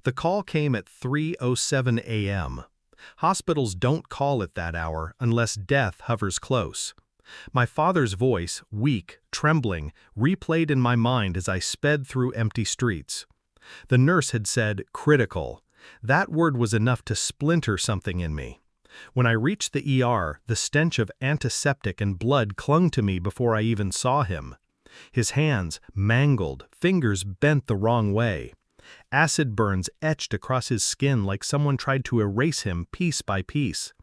The call came at 3:07 a.m. Hospitals don't call at that hour unless death hovers close. My father's voice, weak, trembling, replayed in my mind as I sped through empty streets. The nurse had said, "critical." That word was enough to splinter something in me. When I reached the ER, the stench of antiseptic and blood clung to me before I even saw him. His hands, mangled, fingers bent the wrong way. Acid burns etched across his skin like someone tried to erase him piece by piece.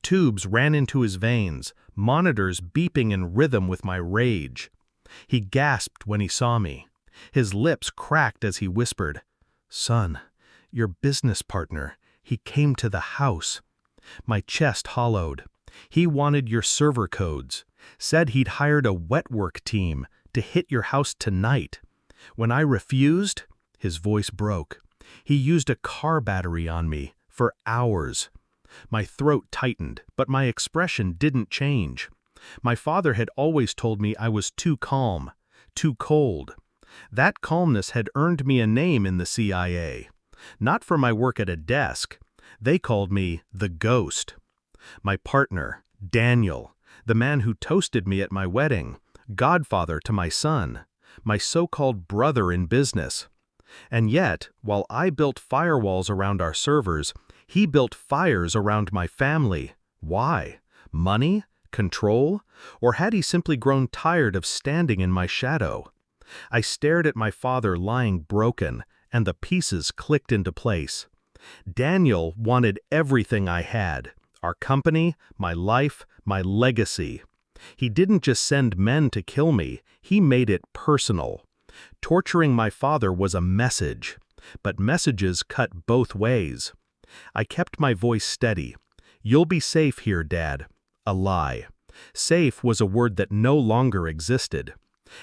Tubes ran into his veins, monitors beeping in rhythm with my rage. He gasped when he saw me. His lips cracked as he whispered, "Son, your business partner, he came to the house." My chest hollowed. "He wanted your server codes. Said he'd hired a WETWORK team to hit your house tonight. When I refused," his voice broke, "he used a car battery on me for hours." My throat tightened, but my expression didn't change. My father had always told me I was too calm, too cold. That calmness had earned me a name in the CIA. Not for my work at a desk. They called me the Ghost. My partner, Daniel, the man who toasted me at my wedding, godfather to my son, my so-called brother in business. And yet, while I built firewalls around our servers, he built fires around my family. Why? Money? Control? Or had he simply grown tired of standing in my shadow? I stared at my father lying broken, and the pieces clicked into place. Daniel wanted everything I had: our company, my life, my legacy. He didn't just send men to kill me, he made it personal. Torturing my father was a message, but messages cut both ways. I kept my voice steady. "You'll be safe here, Dad." A lie. Safe was a word that no longer existed.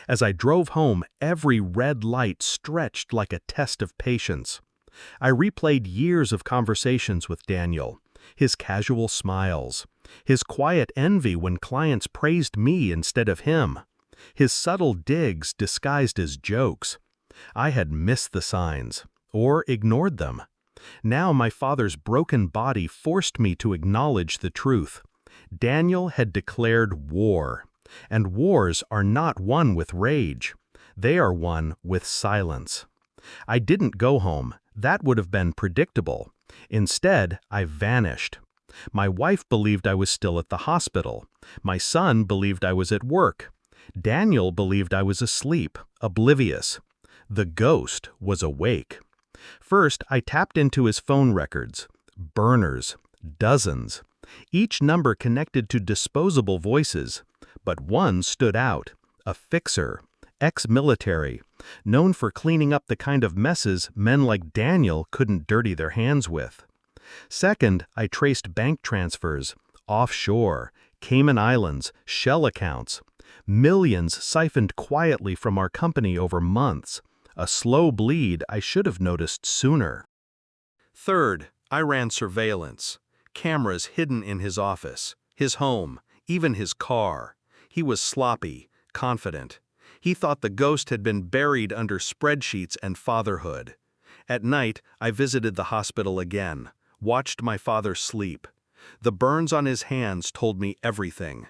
As I drove home, every red light stretched like a test of patience. I replayed years of conversations with Daniel, his casual smiles, his quiet envy when clients praised me instead of him, his subtle digs disguised as jokes. I had missed the signs, or ignored them. Now my father's broken body forced me to acknowledge the truth. Daniel had declared war, and wars are not won with rage. They are won with silence. I didn't go home. That would have been predictable. Instead, I vanished. My wife believed I was still at the hospital. My son believed I was at work. Daniel believed I was asleep, oblivious. The ghost was awake. First, I tapped into his phone records. Burners. Dozens. Each number connected to disposable voices. But one stood out. A fixer. Ex-military. Known for cleaning up the kind of messes men like Daniel couldn't dirty their hands with. Second, I traced bank transfers. Offshore. Cayman Islands. Shell accounts. Millions siphoned quietly from our company over months. A slow bleed I should have noticed sooner. Third, I ran surveillance. Cameras hidden in his office, his home, even his car. He was sloppy, confident. He thought the ghost had been buried under spreadsheets and fatherhood. At night, I visited the hospital again, watched my father sleep. The burns on his hands told me everything.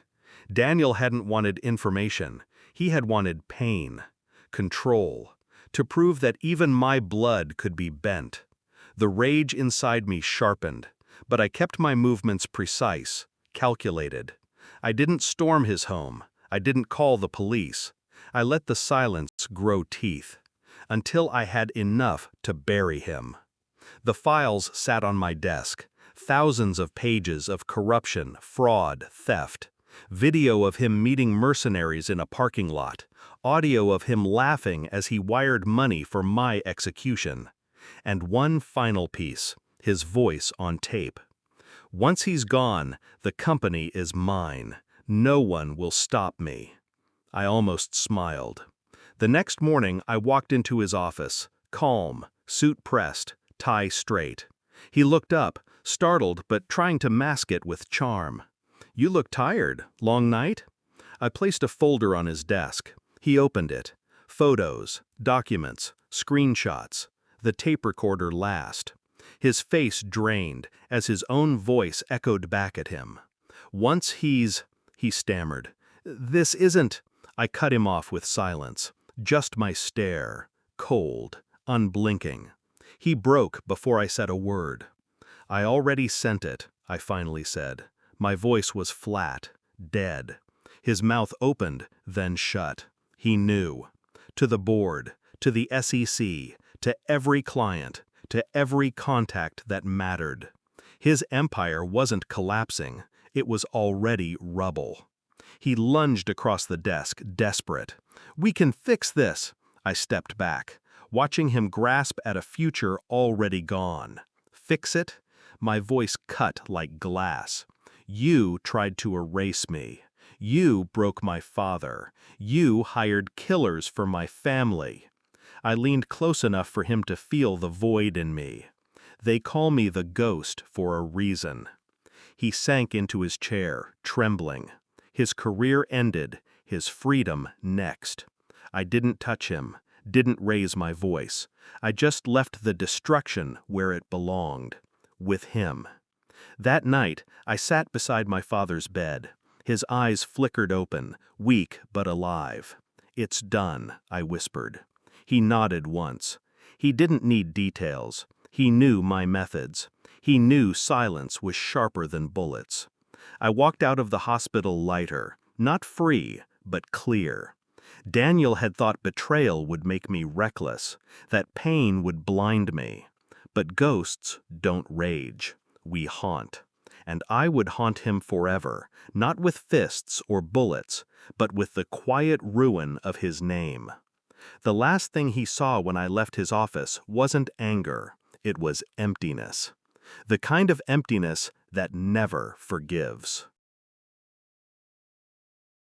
Daniel hadn't wanted information. He had wanted pain, control, to prove that even my blood could be bent. The rage inside me sharpened, but I kept my movements precise, calculated. I didn't storm his home. I didn't call the police. I let the silence grow teeth, until I had enough to bury him. The files sat on my desk, thousands of pages of corruption, fraud, theft. Video of him meeting mercenaries in a parking lot. Audio of him laughing as he wired money for my execution. And one final piece, his voice on tape. "Once he's gone, the company is mine. No one will stop me." I almost smiled. The next morning, I walked into his office, calm, suit pressed, tie straight. He looked up, startled but trying to mask it with charm. "You look tired. Long night?" I placed a folder on his desk. He opened it. Photos, documents, screenshots. the tape recorder last. His face drained as his own voice echoed back at him. Once he stammered. This isn't. I cut him off with silence. Just my stare. Cold. Unblinking. He broke before I said a word. I already sent it, I finally said. My voice was flat. Dead. His mouth opened, then shut. He knew. To the board. To the SEC. To every client. To every contact that mattered. His empire wasn't collapsing. It was already rubble. He lunged across the desk, desperate. We can fix this. I stepped back, watching him grasp at a future already gone. Fix it? My voice cut like glass. You tried to erase me. You broke my father. You hired killers for my family. I leaned close enough for him to feel the void in me. They call me the ghost for a reason. He sank into his chair, trembling. His career ended, his freedom next. I didn't touch him, didn't raise my voice. I just left the destruction where it belonged, with him. That night, I sat beside my father's bed. His eyes flickered open, weak but alive. It's done, I whispered. He nodded once. He didn't need details. He knew my methods. He knew silence was sharper than bullets. I walked out of the hospital lighter, not free, but clear. Daniel had thought betrayal would make me reckless, that pain would blind me. But ghosts don't rage. We haunt. And I would haunt him forever, not with fists or bullets, but with the quiet ruin of his name. The last thing he saw when I left his office wasn't anger, it was emptiness. The kind of emptiness that never forgives.